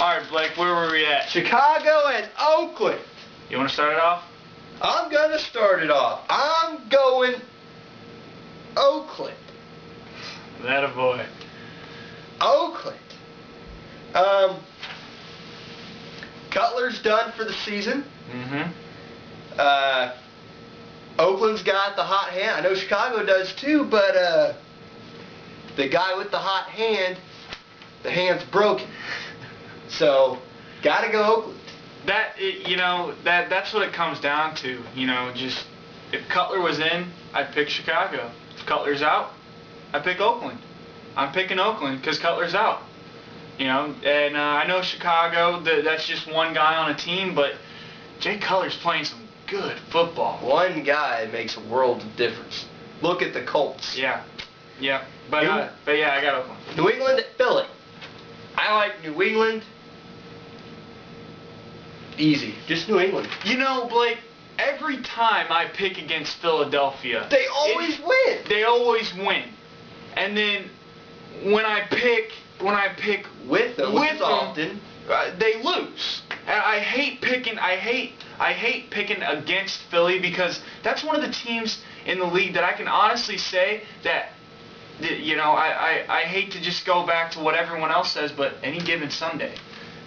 Alright, Blake, where were we at? Chicago and Oakland. You want to start it off? I'm going to start it off. I'm going Oakland. That a boy. Oakland. Cutler's done for the season. Oakland's got the hot hand. I know Chicago does too, but the guy with the hot hand, the hand's broken. So, gotta go Oakland. That's what it comes down to. Just if Cutler was in, I'd pick Chicago. If Cutler's out, I'd pick Oakland. I'm picking Oakland because Cutler's out. And I know Chicago, that's just one guy on a team, but Jay Cutler's playing some good football. One guy makes a world of difference. Look at the Colts. Yeah. But yeah, I got Oakland. New England at Philly. I like New England. Easy. Just New England. Blake, every time I pick against Philadelphia, they always win. They always win. And then when I pick with them, they lose. And I hate picking against Philly because that's one of the teams in the league that I can honestly say that I hate to just go back to what everyone else says, but any given Sunday.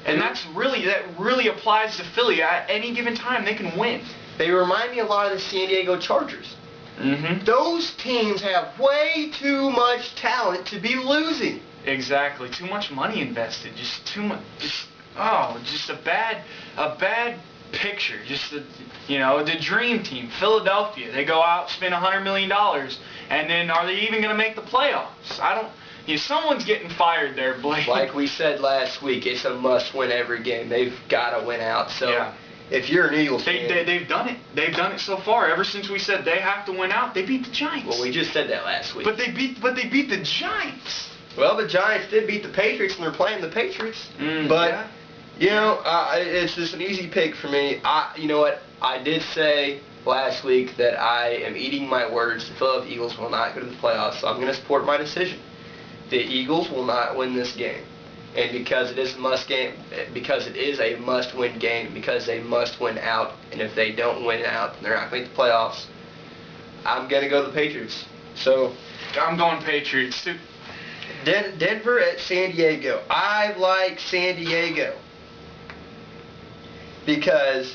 And that really applies to Philly. At any given time, they can win. They remind me a lot of the San Diego Chargers. Those teams have way too much talent to be losing. Exactly. Too much money invested. Just too much. Just a bad picture. Just the dream team, Philadelphia. They go out, spend $100 million, and then are they even going to make the playoffs? Someone's getting fired there, Blake. Like we said last week, it's a must-win every game. They've got to win out. So if you're an Eagles fan, they've done it. They've done it so far. Ever since we said they have to win out, they beat the Giants. Well, we just said that last week. But they beat the Giants. Well, the Giants did beat the Patriots, and they're playing the Patriots. It's just an easy pick for me. You know what? I did say last week that I am eating my words. The Philadelphia Eagles will not go to the playoffs, so I'm going to support my decision. The Eagles will not win this game, and because it is a must-win game, because they must win out, and if they don't win out, then they're not going to make the playoffs. I'm going to go to the Patriots. So I'm going Patriots too. Denver at San Diego. I like San Diego because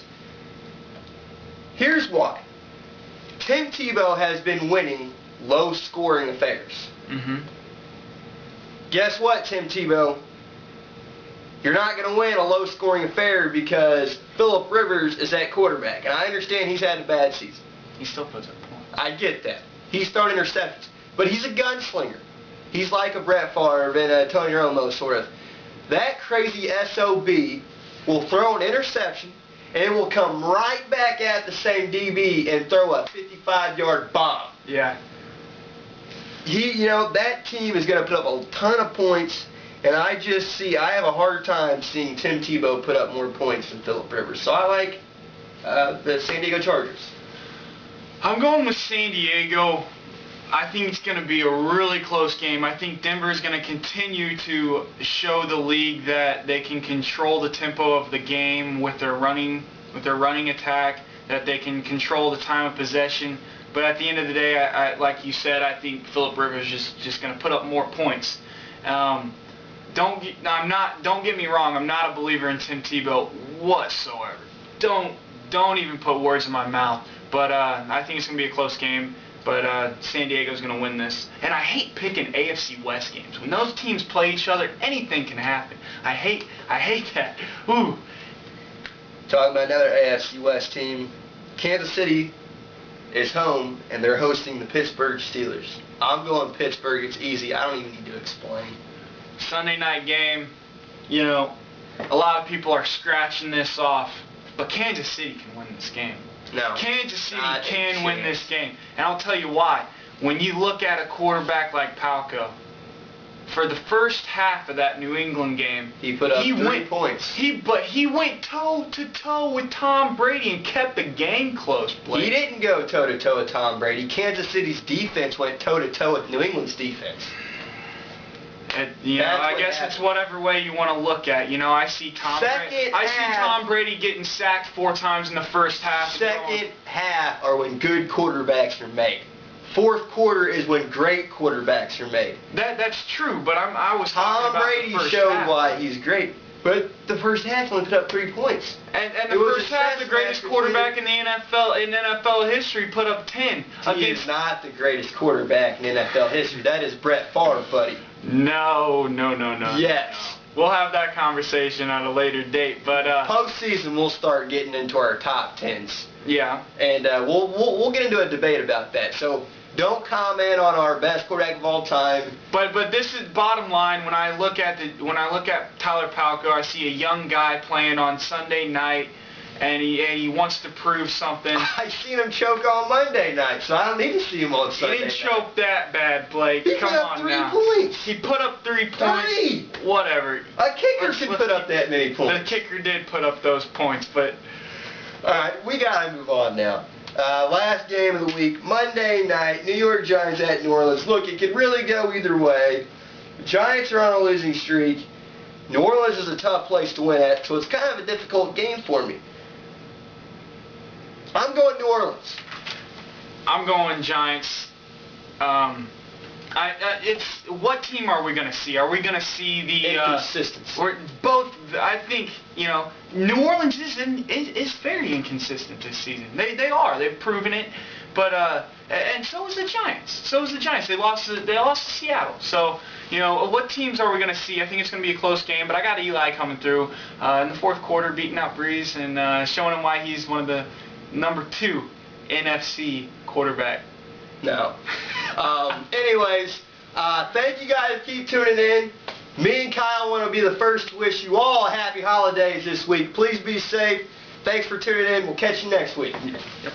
here's why. Tim Tebow has been winning low-scoring affairs. Guess what, Tim Tebow? You're not going to win a low-scoring affair because Phillip Rivers is at quarterback. And I understand he's had a bad season. He still puts up points. I get that. He's thrown interceptions. But he's a gunslinger. He's like a Brett Favre and a Tony Romo, sort of. That crazy SOB will throw an interception and it will come right back at the same DB and throw a 55-yard bomb. Yeah. That team is going to put up a ton of points, and I have a hard time seeing Tim Tebow put up more points than Phillip Rivers. So I like the San Diego Chargers. I'm going with San Diego. I think it's going to be a really close game. I think Denver is going to continue to show the league that they can control the tempo of the game with their running attack, that they can control the time of possession. But at the end of the day, I like you said, I think Phillip Rivers is just going to put up more points. Don't get me wrong. I'm not a believer in Tim Tebow whatsoever. Don't even put words in my mouth. But I think it's going to be a close game. But San Diego's going to win this. And I hate picking AFC West games. When those teams play each other, anything can happen. I hate that. Ooh. Talking about another AFC West team, Kansas City is home, and they're hosting the Pittsburgh Steelers. I'm going Pittsburgh. It's easy. I don't even need to explain. Sunday night game. A lot of people are scratching this off, but Kansas City can win this game. No. Kansas City can win this game. And I'll tell you why. When you look at a quarterback like Palko, for the first half of that New England game, he put up 3 points. But he went toe-to-toe with Tom Brady and kept the game close, Blake. He didn't go toe-to-toe with Tom Brady. Kansas City's defense went toe-to-toe with New England's defense. I guess it's whatever way you want to look at. I see Tom Brady getting sacked 4 times in the first half. Second half are when good quarterbacks are made. Fourth quarter is when great quarterbacks are made. That's true, but I was talking Tom about Brady the first showed half. why he's great. But the first half only put up 3 points. And the first half, the greatest quarterback in the NFL history put up 10. He is not the greatest quarterback in NFL history. That is Brett Favre, buddy. No. Yes. We'll have that conversation at a later date, but postseason we'll start getting into our top 10s. Yeah. And we'll get into a debate about that. So don't comment on our best quarterback of all time. But this is bottom line. When I look at Tyler Palko, I see a young guy playing on Sunday night, and he wants to prove something. I seen him choke on Monday night, so I don't need to see him on Sunday night. He didn't choke that bad, Blake. He Come put up on 3 now. points. He put up 3 points. 3. Whatever. A kicker can put up that many points. The kicker did put up those points, but. All right, we gotta move on now. Last game of the week, Monday night, New York Giants at New Orleans. Look, it could really go either way. The Giants are on a losing streak. New Orleans is a tough place to win at, so it's kind of a difficult game for me. I'm going New Orleans. I'm going Giants. It's what team are we going to see? Are we going to see the inconsistency? Or both? I think New Orleans is very inconsistent this season. They are. They've proven it. But and so is the Giants. They lost to Seattle. So what teams are we going to see? I think it's going to be a close game. But I got Eli coming through in the fourth quarter, beating out Breeze and showing him why he's one of the number 2 NFC quarterback. No. Anyways, thank you guys. Keep tuning in. Me and Kyle want to be the first to wish you all happy holidays this week. Please be safe. Thanks for tuning in. We'll catch you next week. Yep.